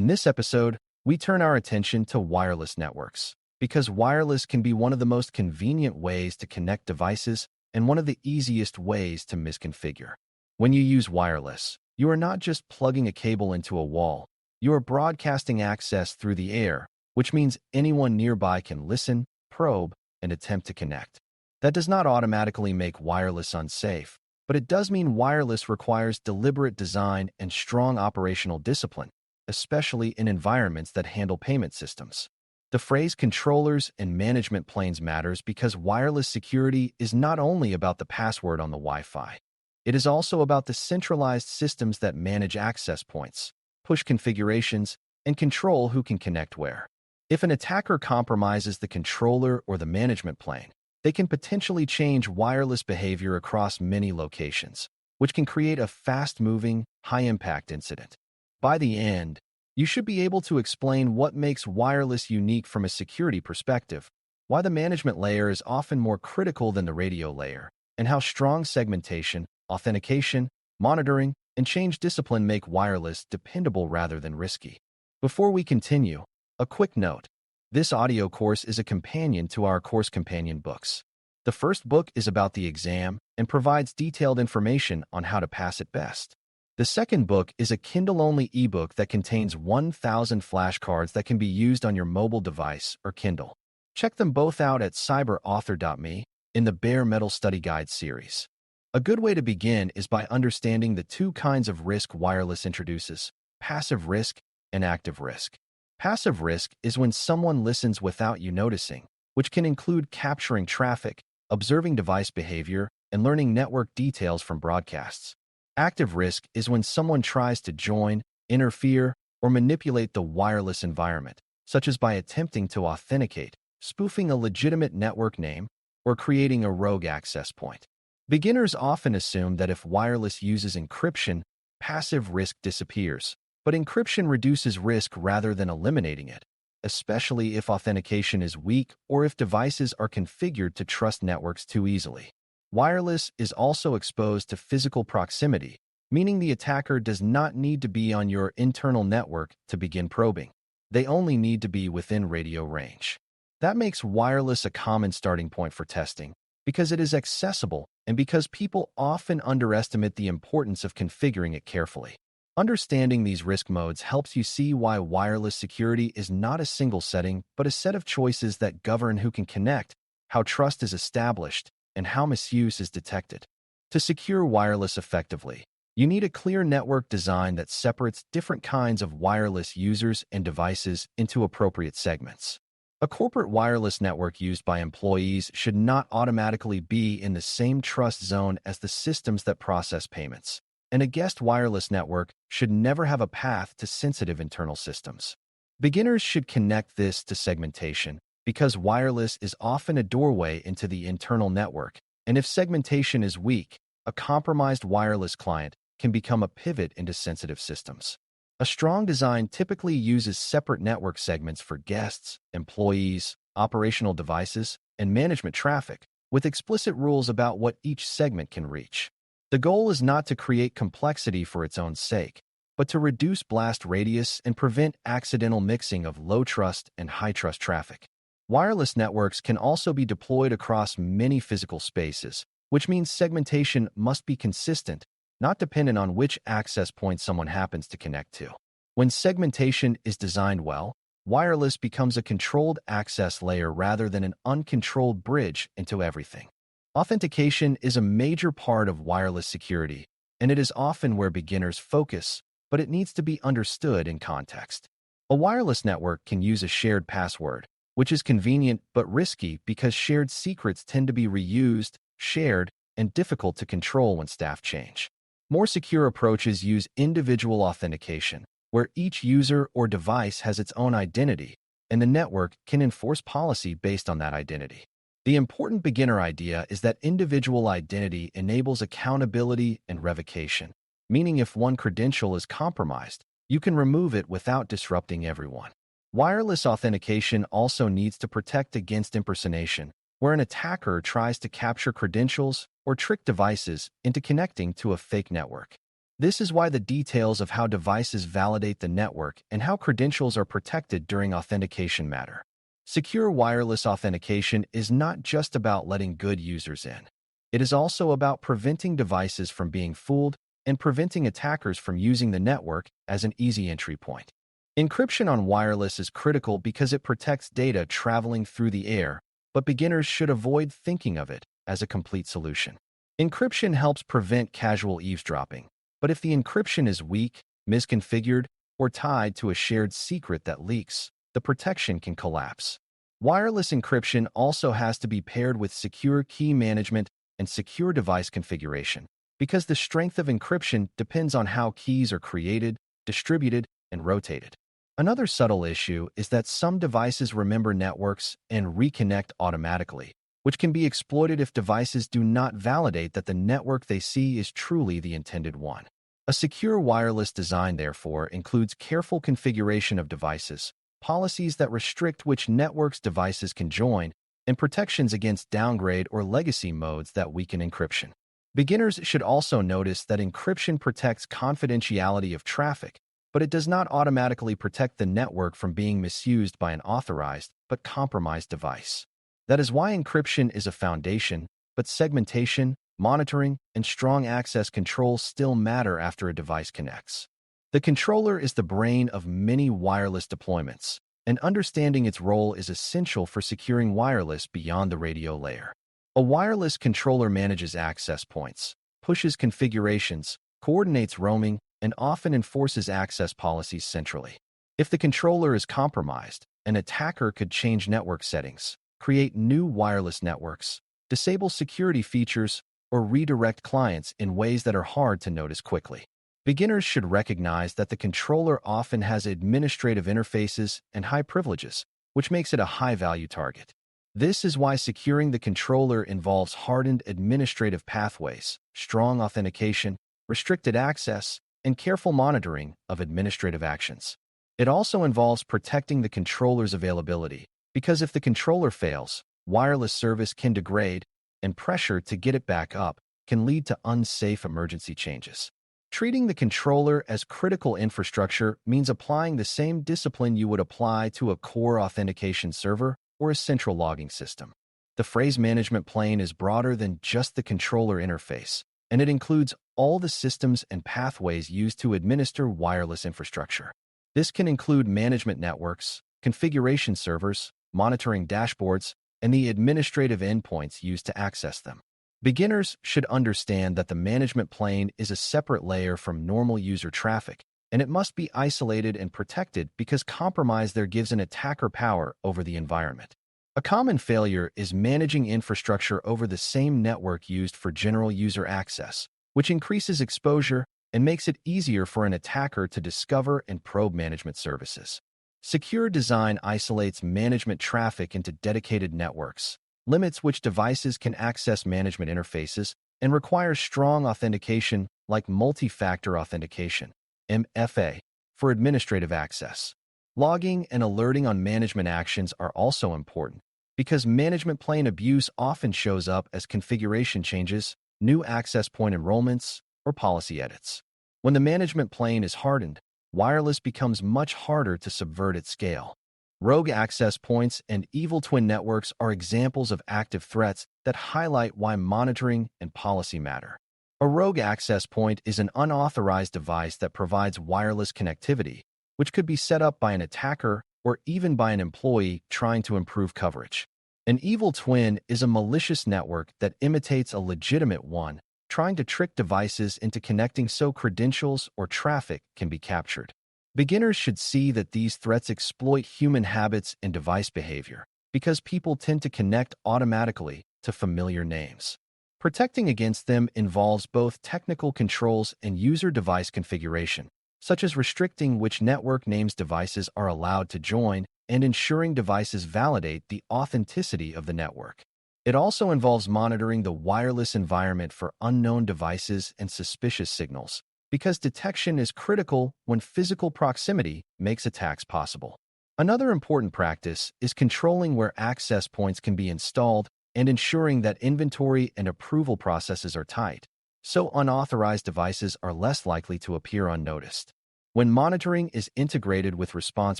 In this episode, we turn our attention to wireless networks, because wireless can be one of the most convenient ways to connect devices and one of the easiest ways to misconfigure. When you use wireless, you are not just plugging a cable into a wall, you are broadcasting access through the air, which means anyone nearby can listen, probe, and attempt to connect. That does not automatically make wireless unsafe, but it does mean wireless requires deliberate design and strong operational discipline, especially in environments that handle payment systems. The phrase controllers and management planes matters because wireless security is not only about the password on the Wi-Fi. It is also about the centralized systems that manage access points, push configurations, and control who can connect where. If an attacker compromises the controller or the management plane, they can potentially change wireless behavior across many locations, which can create a fast-moving, high-impact incident. By the end, you should be able to explain what makes wireless unique from a security perspective, why the management layer is often more critical than the radio layer, and how strong segmentation, authentication, monitoring, and change discipline make wireless dependable rather than risky. Before we continue, a quick note. This audio course is a companion to our course companion books. The first book is about the exam and provides detailed information on how to pass it best. The second book is a Kindle-only ebook that contains 1,000 flashcards that can be used on your mobile device or Kindle. Check them both out at cyber.author.me in the Bare Metal Study Guide series. A good way to begin is by understanding the two kinds of risk wireless introduces: passive risk and active risk. Passive risk is when someone listens without you noticing, which can include capturing traffic, observing device behavior, and learning network details from broadcasts. Active risk is when someone tries to join, interfere, or manipulate the wireless environment, such as by attempting to authenticate, spoofing a legitimate network name, or creating a rogue access point. Beginners often assume that if wireless uses encryption, passive risk disappears, but encryption reduces risk rather than eliminating it, especially if authentication is weak or if devices are configured to trust networks too easily. Wireless is also exposed to physical proximity, meaning the attacker does not need to be on your internal network to begin probing. They only need to be within radio range. That makes wireless a common starting point for testing, because it is accessible and because people often underestimate the importance of configuring it carefully. Understanding these risk modes helps you see why wireless security is not a single setting, but a set of choices that govern who can connect, how trust is established, and how misuse is detected. To secure wireless effectively, you need a clear network design that separates different kinds of wireless users and devices into appropriate segments. A corporate wireless network used by employees should not automatically be in the same trust zone as the systems that process payments, and a guest wireless network should never have a path to sensitive internal systems. Beginners should connect this to segmentation, because wireless is often a doorway into the internal network, and if segmentation is weak, a compromised wireless client can become a pivot into sensitive systems. A strong design typically uses separate network segments for guests, employees, operational devices, and management traffic, with explicit rules about what each segment can reach. The goal is not to create complexity for its own sake, but to reduce blast radius and prevent accidental mixing of low-trust and high-trust traffic. Wireless networks can also be deployed across many physical spaces, which means segmentation must be consistent, not dependent on which access point someone happens to connect to. When segmentation is designed well, wireless becomes a controlled access layer rather than an uncontrolled bridge into everything. Authentication is a major part of wireless security, and it is often where beginners focus, but it needs to be understood in context. A wireless network can use a shared password, which is convenient but risky because shared secrets tend to be reused, shared, and difficult to control when staff change. More secure approaches use individual authentication, where each user or device has its own identity, and the network can enforce policy based on that identity. The important beginner idea is that individual identity enables accountability and revocation, meaning if one credential is compromised, you can remove it without disrupting everyone. Wireless authentication also needs to protect against impersonation, where an attacker tries to capture credentials or trick devices into connecting to a fake network. This is why the details of how devices validate the network and how credentials are protected during authentication matter. Secure wireless authentication is not just about letting good users in. It is also about preventing devices from being fooled and preventing attackers from using the network as an easy entry point. Encryption on wireless is critical because it protects data traveling through the air, but beginners should avoid thinking of it as a complete solution. Encryption helps prevent casual eavesdropping, but if the encryption is weak, misconfigured, or tied to a shared secret that leaks, the protection can collapse. Wireless encryption also has to be paired with secure key management and secure device configuration, because the strength of encryption depends on how keys are created, distributed, and rotated. Another subtle issue is that some devices remember networks and reconnect automatically, which can be exploited if devices do not validate that the network they see is truly the intended one. A secure wireless design, therefore, includes careful configuration of devices, policies that restrict which networks devices can join, and protections against downgrade or legacy modes that weaken encryption. Beginners should also notice that encryption protects confidentiality of traffic, but it does not automatically protect the network from being misused by an authorized but compromised device. That is why encryption is a foundation, but segmentation, monitoring, and strong access control still matter after a device connects. The controller is the brain of many wireless deployments, and understanding its role is essential for securing wireless beyond the radio layer. A wireless controller manages access points, pushes configurations, coordinates roaming, and often enforces access policies centrally. If the controller is compromised, an attacker could change network settings, create new wireless networks, disable security features, or redirect clients in ways that are hard to notice quickly. Beginners should recognize that the controller often has administrative interfaces and high privileges, which makes it a high-value target. This is why securing the controller involves hardened administrative pathways, strong authentication, restricted access, and careful monitoring of administrative actions. It also involves protecting the controller's availability, because if the controller fails, wireless service can degrade, and pressure to get it back up can lead to unsafe emergency changes. Treating the controller as critical infrastructure means applying the same discipline you would apply to a core authentication server or a central logging system. The phrase management plane is broader than just the controller interface, and it includes all the systems and pathways used to administer wireless infrastructure. This can include management networks, configuration servers, monitoring dashboards, and the administrative endpoints used to access them. Beginners should understand that the management plane is a separate layer from normal user traffic, and it must be isolated and protected because compromise there gives an attacker power over the environment. A common failure is managing infrastructure over the same network used for general user access, which increases exposure and makes it easier for an attacker to discover and probe management services. Secure design isolates management traffic into dedicated networks, limits which devices can access management interfaces, and requires strong authentication like multi-factor authentication, MFA, for administrative access. Logging and alerting on management actions are also important because management plane abuse often shows up as configuration changes, new access point enrollments, or policy edits. When the management plane is hardened, wireless becomes much harder to subvert at scale. Rogue access points and evil twin networks are examples of active threats that highlight why monitoring and policy matter. A rogue access point is an unauthorized device that provides wireless connectivity, which could be set up by an attacker or even by an employee trying to improve coverage. An evil twin is a malicious network that imitates a legitimate one, trying to trick devices into connecting so credentials or traffic can be captured. Beginners should see that these threats exploit human habits and device behavior because people tend to connect automatically to familiar names. Protecting against them involves both technical controls and user device configuration, such as restricting which network names devices are allowed to join and ensuring devices validate the authenticity of the network. It also involves monitoring the wireless environment for unknown devices and suspicious signals, because detection is critical when physical proximity makes attacks possible. Another important practice is controlling where access points can be installed and ensuring that inventory and approval processes are tight. so unauthorized devices are less likely to appear unnoticed. When monitoring is integrated with response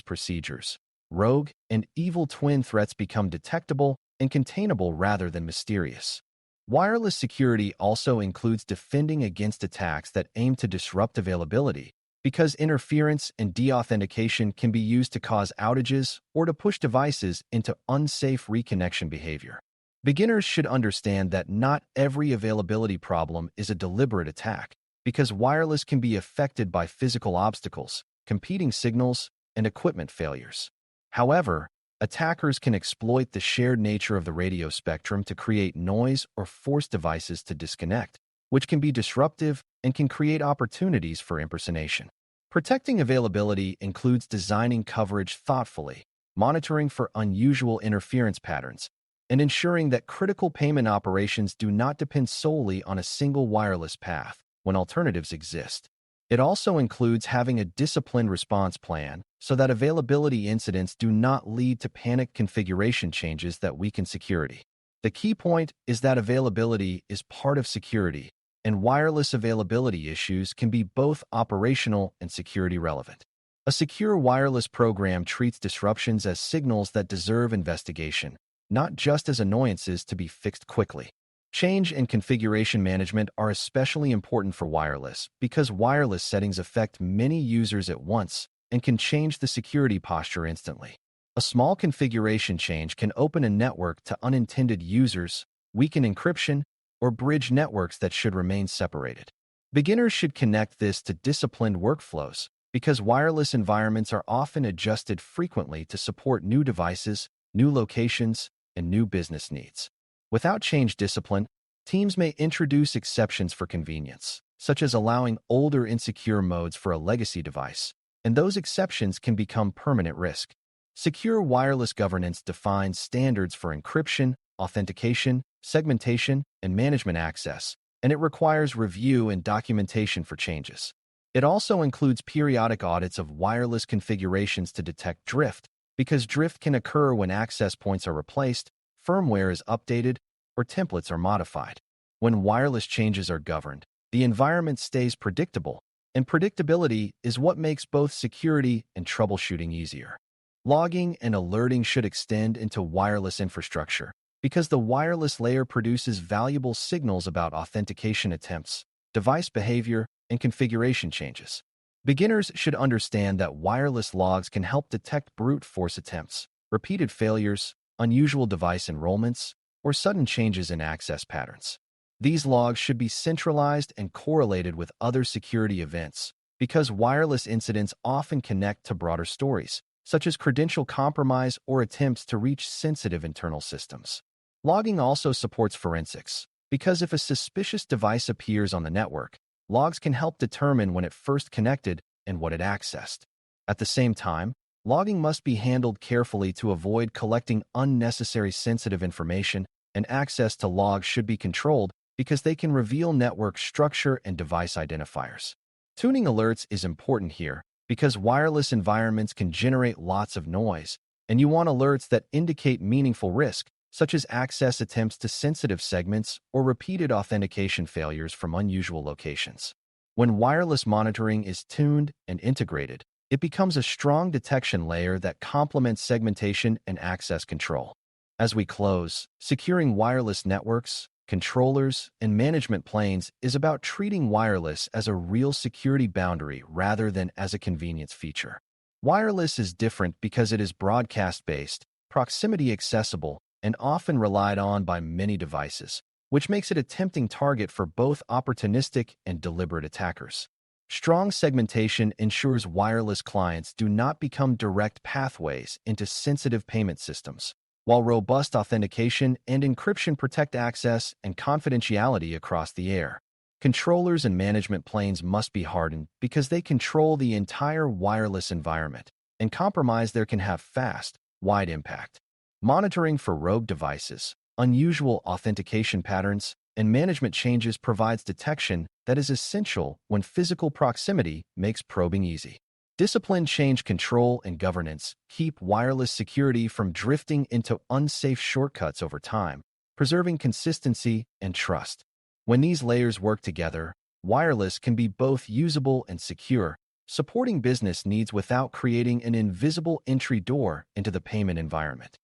procedures, rogue and evil twin threats become detectable and containable rather than mysterious. Wireless security also includes defending against attacks that aim to disrupt availability, because interference and deauthentication can be used to cause outages or to push devices into unsafe reconnection behavior. Beginners should understand that not every availability problem is a deliberate attack, because wireless can be affected by physical obstacles, competing signals, and equipment failures. However, attackers can exploit the shared nature of the radio spectrum to create noise or force devices to disconnect, which can be disruptive and can create opportunities for impersonation. Protecting availability includes designing coverage thoughtfully, monitoring for unusual interference patterns, and ensuring that critical payment operations do not depend solely on a single wireless path when alternatives exist. It also includes having a disciplined response plan so that availability incidents do not lead to panic configuration changes that weaken security. The key point is that availability is part of security, and wireless availability issues can be both operational and security relevant. A secure wireless program treats disruptions as signals that deserve investigation, not just as annoyances to be fixed quickly. Change and configuration management are especially important for wireless because wireless settings affect many users at once and can change the security posture instantly. A small configuration change can open a network to unintended users, weaken encryption, or bridge networks that should remain separated. Beginners should connect this to disciplined workflows because wireless environments are often adjusted frequently to support new devices, new locations, and new business needs. Without change discipline, teams may introduce exceptions for convenience, such as allowing older insecure modes for a legacy device, and those exceptions can become permanent risk. Secure wireless governance defines standards for encryption, authentication, segmentation, and management access, and it requires review and documentation for changes. It also includes periodic audits of wireless configurations to detect drift, because drift can occur when access points are replaced, firmware is updated, or templates are modified. When wireless changes are governed, the environment stays predictable, and predictability is what makes both security and troubleshooting easier. Logging and alerting should extend into wireless infrastructure, because the wireless layer produces valuable signals about authentication attempts, device behavior, and configuration changes. Beginners should understand that wireless logs can help detect brute force attempts, repeated failures, unusual device enrollments, or sudden changes in access patterns. These logs should be centralized and correlated with other security events, because wireless incidents often connect to broader stories, such as credential compromise or attempts to reach sensitive internal systems. Logging also supports forensics, because if a suspicious device appears on the network, logs can help determine when it first connected and what it accessed. At the same time, logging must be handled carefully to avoid collecting unnecessary sensitive information, and access to logs should be controlled because they can reveal network structure and device identifiers. Tuning alerts is important here because wireless environments can generate lots of noise, and you want alerts that indicate meaningful risk, such as access attempts to sensitive segments or repeated authentication failures from unusual locations. When wireless monitoring is tuned and integrated, it becomes a strong detection layer that complements segmentation and access control. As we close, securing wireless networks, controllers, and management planes is about treating wireless as a real security boundary rather than as a convenience feature. Wireless is different because it is broadcast-based, proximity accessible, and often relied on by many devices, which makes it a tempting target for both opportunistic and deliberate attackers. Strong segmentation ensures wireless clients do not become direct pathways into sensitive payment systems, while robust authentication and encryption protect access and confidentiality across the air. Controllers and management planes must be hardened because they control the entire wireless environment, and compromise there can have fast, wide impact. Monitoring for rogue devices, unusual authentication patterns, and management changes provides detection that is essential when physical proximity makes probing easy. Disciplined change control and governance keep wireless security from drifting into unsafe shortcuts over time, preserving consistency and trust. When these layers work together, wireless can be both usable and secure, supporting business needs without creating an invisible entry door into the payment environment.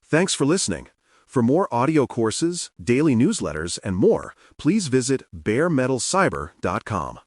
Thanks for listening. For more audio courses, daily newsletters, and more, please visit baremetalcyber.com.